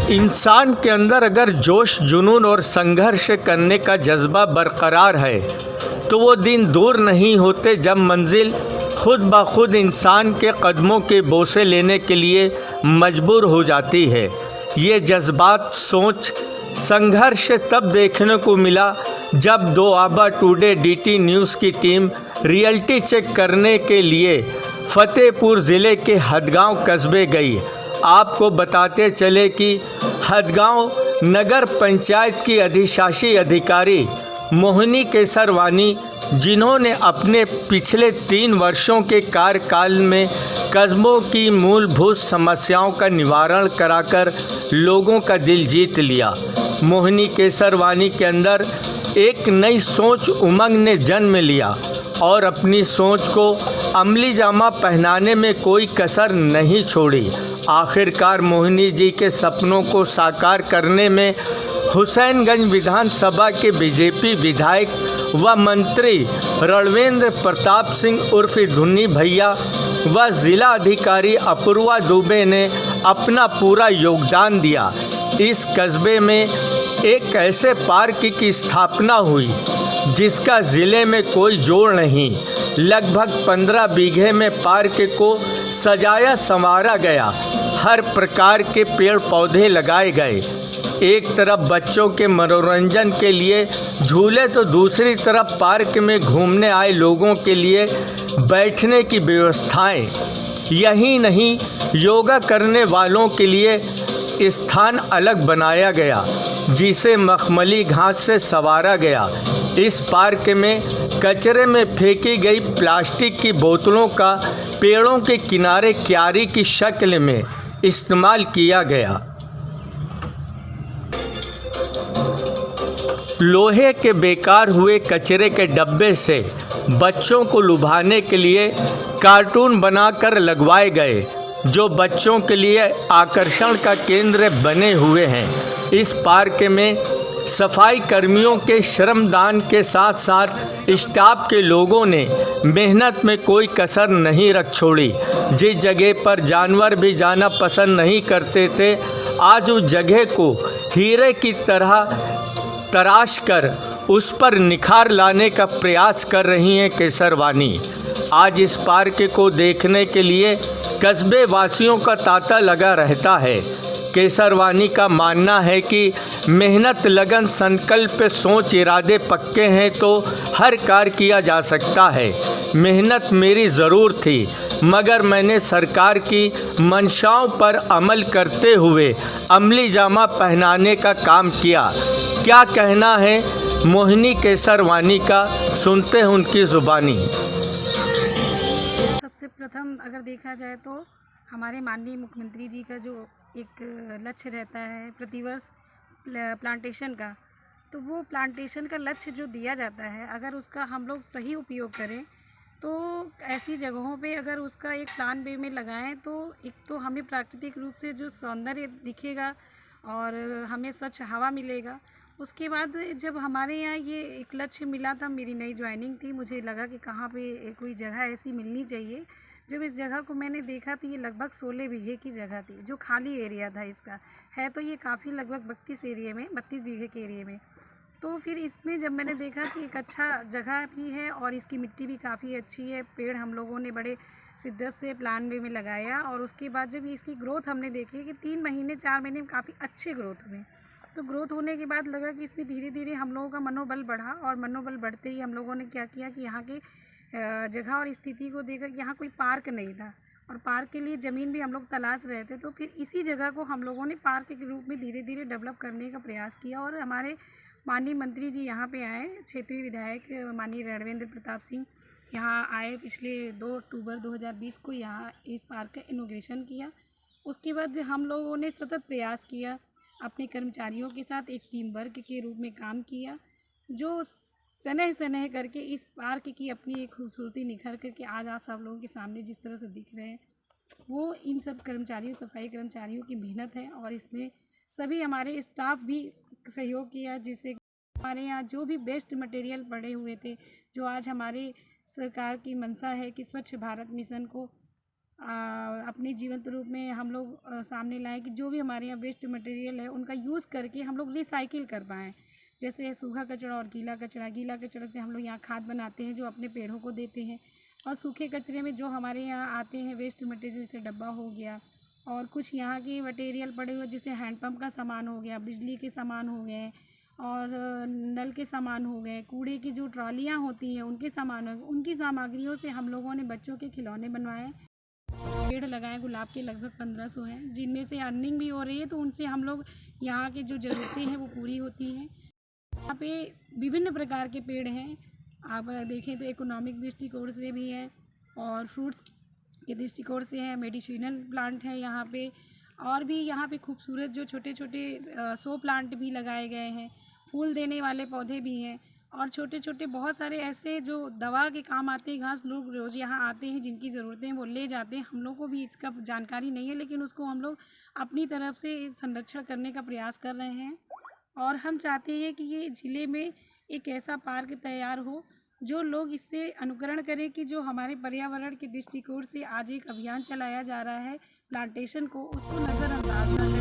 इंसान के अंदर अगर जोश, जुनून और संघर्ष करने का जज्बा बरकरार है तो वो दिन दूर नहीं होते जब मंजिल खुद ब खुद इंसान के कदमों के बोसे लेने के लिए मजबूर हो जाती है। ये जज्बात, सोच, संघर्ष तब देखने को मिला जब दोआबा टुडे डीटी न्यूज़ की टीम रियलिटी चेक करने के लिए फतेहपुर ज़िले के हदगांव कस्बे गई। आपको बताते चले कि हदगांव नगर पंचायत की अधिशासी अधिकारी मोहिनी केसरवानी, जिन्होंने अपने पिछले 3 वर्षों के कार्यकाल में कस्बों की मूलभूत समस्याओं का निवारण कराकर लोगों का दिल जीत लिया। मोहिनी केसरवानी के अंदर एक नई सोच, उमंग ने जन्म लिया और अपनी सोच को अमली जामा पहनाने में कोई कसर नहीं छोड़ी। आखिरकार मोहिनी जी के सपनों को साकार करने में हुसैनगंज विधानसभा के बीजेपी विधायक व मंत्री रणवेंद्र प्रताप सिंह उर्फ धुन्नी भैया व जिला अधिकारी अपूर्वा दुबे ने अपना पूरा योगदान दिया। इस कस्बे में एक ऐसे पार्क की स्थापना हुई जिसका ज़िले में कोई जोड़ नहीं। लगभग 15 बीघे में पार्क को सजाया संवारा गया। हर प्रकार के पेड़ पौधे लगाए गए। एक तरफ बच्चों के मनोरंजन के लिए झूले तो दूसरी तरफ पार्क में घूमने आए लोगों के लिए बैठने की व्यवस्थाएं। यही नहीं, योगा करने वालों के लिए स्थान अलग बनाया गया जिसे मखमली घास से संवारा गया। इस पार्क में कचरे में फेंकी गई प्लास्टिक की बोतलों का पेड़ों के किनारे क्यारी की शक्ल में इस्तेमाल किया गया। लोहे के बेकार हुए कचरे के डब्बे से बच्चों को लुभाने के लिए कार्टून बनाकर लगवाए गए जो बच्चों के लिए आकर्षण का केंद्र बने हुए हैं। इस पार्क में सफाई कर्मियों के श्रमदान के साथ साथ स्टाफ के लोगों ने मेहनत में कोई कसर नहीं रख छोड़ी। जिस जगह पर जानवर भी जाना पसंद नहीं करते थे, आज उस जगह को हीरे की तरह तराश कर उस पर निखार लाने का प्रयास कर रही हैं केसरवानी। आज इस पार्क को देखने के लिए कस्बे वासियों का तांता लगा रहता है। केसरवानी का मानना है कि मेहनत, लगन, संकल्प, सोच, इरादे पक्के हैं तो हर कार्य किया जा सकता है। मेहनत मेरी ज़रूर थी, मगर मैंने सरकार की मंशाओं पर अमल करते हुए अमली जामा पहनाने का काम किया। क्या कहना है मोहिनी केसरवानी का, सुनते हैं उनकी ज़ुबानी। सबसे प्रथम अगर देखा जाए तो हमारे माननीय मुख्यमंत्री जी का जो एक लक्ष्य रहता है प्रतिवर्ष प्लांटेशन का, तो वो प्लांटेशन का लक्ष्य जो दिया जाता है, अगर उसका हम लोग सही उपयोग करें तो ऐसी जगहों पे अगर उसका एक प्लान वे में लगाएं तो एक तो हमें प्राकृतिक रूप से जो सौंदर्य दिखेगा और हमें स्वच्छ हवा मिलेगा। उसके बाद जब हमारे यहाँ ये एक लक्ष्य मिला था, मेरी नई ज्वाइनिंग थी, मुझे लगा कि कहाँ पे कोई जगह ऐसी मिलनी चाहिए। जब इस जगह को मैंने देखा तो ये लगभग 16 बीघे की जगह थी, जो खाली एरिया था इसका है, तो ये काफ़ी लगभग 32 बीघे के एरिए में। तो फिर इसमें जब मैंने देखा कि एक अच्छा जगह भी है और इसकी मिट्टी भी काफ़ी अच्छी है, पेड़ हम लोगों ने बड़े शिद्दत से प्लान वे में लगाया और उसके बाद जब इसकी ग्रोथ हमने देखी कि 3 महीने 4 महीने में काफ़ी अच्छे ग्रोथ हुए। तो ग्रोथ होने के बाद लगा कि इसमें धीरे धीरे हम लोगों का मनोबल बढ़ा और मनोबल बढ़ते ही हम लोगों ने क्या किया कि यहाँ के जगह और स्थिति को देखा कि यहाँ कोई पार्क नहीं था और पार्क के लिए ज़मीन भी हम लोग तलाश रहे थे। तो फिर इसी जगह को हम लोगों ने पार्क के रूप में धीरे धीरे डेवलप करने का प्रयास किया और हमारे माननीय मंत्री जी यहाँ पे आए, क्षेत्रीय विधायक माननीय रणवेंद्र प्रताप सिंह यहाँ आए। पिछले 2 अक्टूबर 2020 को यहाँ इस पार्क का इनॉग्रेशन किया। उसके बाद हम लोगों ने सतत प्रयास किया, अपने कर्मचारियों के साथ एक टीम वर्क के रूप में काम किया, जो सनह सनह करके इस पार्क की अपनी एक खूबसूरती निखर करके आज आप सब लोगों के सामने जिस तरह से दिख रहे हैं, वो इन सब कर्मचारियों, सफाई कर्मचारियों की मेहनत है। और इसमें सभी हमारे स्टाफ भी सहयोग किया, जिससे हमारे यहाँ जो भी वेस्ट मटेरियल पड़े हुए थे, जो आज हमारे सरकार की मंशा है कि स्वच्छ भारत मिशन को अपने जीवंत रूप में हम लोग सामने लाएं कि जो भी हमारे यहाँ वेस्ट मटेरियल है उनका यूज़ करके हम लोग रिसाइकिल कर पाएँ। जैसे सूखा कचरा और गीला कचरा से हम लोग यहाँ खाद बनाते हैं जो अपने पेड़ों को देते हैं। और सूखे कचरे में जो हमारे यहाँ आते हैं वेस्ट मटेरियल, जैसे डब्बा हो गया और कुछ यहाँ के मटेरियल पड़े हुए जैसे हैंडपम्प का सामान हो गया, बिजली के सामान हो गए और नल के सामान हो गए, कूड़े की जो ट्रॉलियाँ होती हैं उनके सामान हो गए, उनकी सामग्रियों से हम लोगों ने बच्चों के खिलौने बनवाए। पेड़ लगाए गुलाब के लगभग 1500 हैं, जिनमें से अर्निंग भी हो रही है, तो उनसे हम लोग यहाँ की जो ज़रूरतें हैं वो पूरी होती हैं। यहाँ पे विभिन्न प्रकार के पेड़ हैं, आप देखें तो इकोनॉमिक दृष्टिकोण से भी है और फ्रूट्स के दृष्टिकोण से है, मेडिसिनल प्लांट है यहाँ पे, और भी यहाँ पे खूबसूरत जो छोटे छोटे शो प्लांट भी लगाए गए हैं, फूल देने वाले पौधे भी हैं और छोटे छोटे बहुत सारे ऐसे जो दवा के काम आते हैं घास, लोग रोज़ यहाँ आते हैं जिनकी ज़रूरतें वो ले जाते हैं। हम लोग को भी इसका जानकारी नहीं है, लेकिन उसको हम लोग अपनी तरफ से संरक्षण करने का प्रयास कर रहे हैं और हम चाहते हैं कि ये ज़िले में एक ऐसा पार्क तैयार हो जो लोग इससे अनुकरण करें कि जो हमारे पर्यावरण के दृष्टिकोण से आज एक अभियान चलाया जा रहा है प्लांटेशन को, उसको नज़रअंदाज ना करें।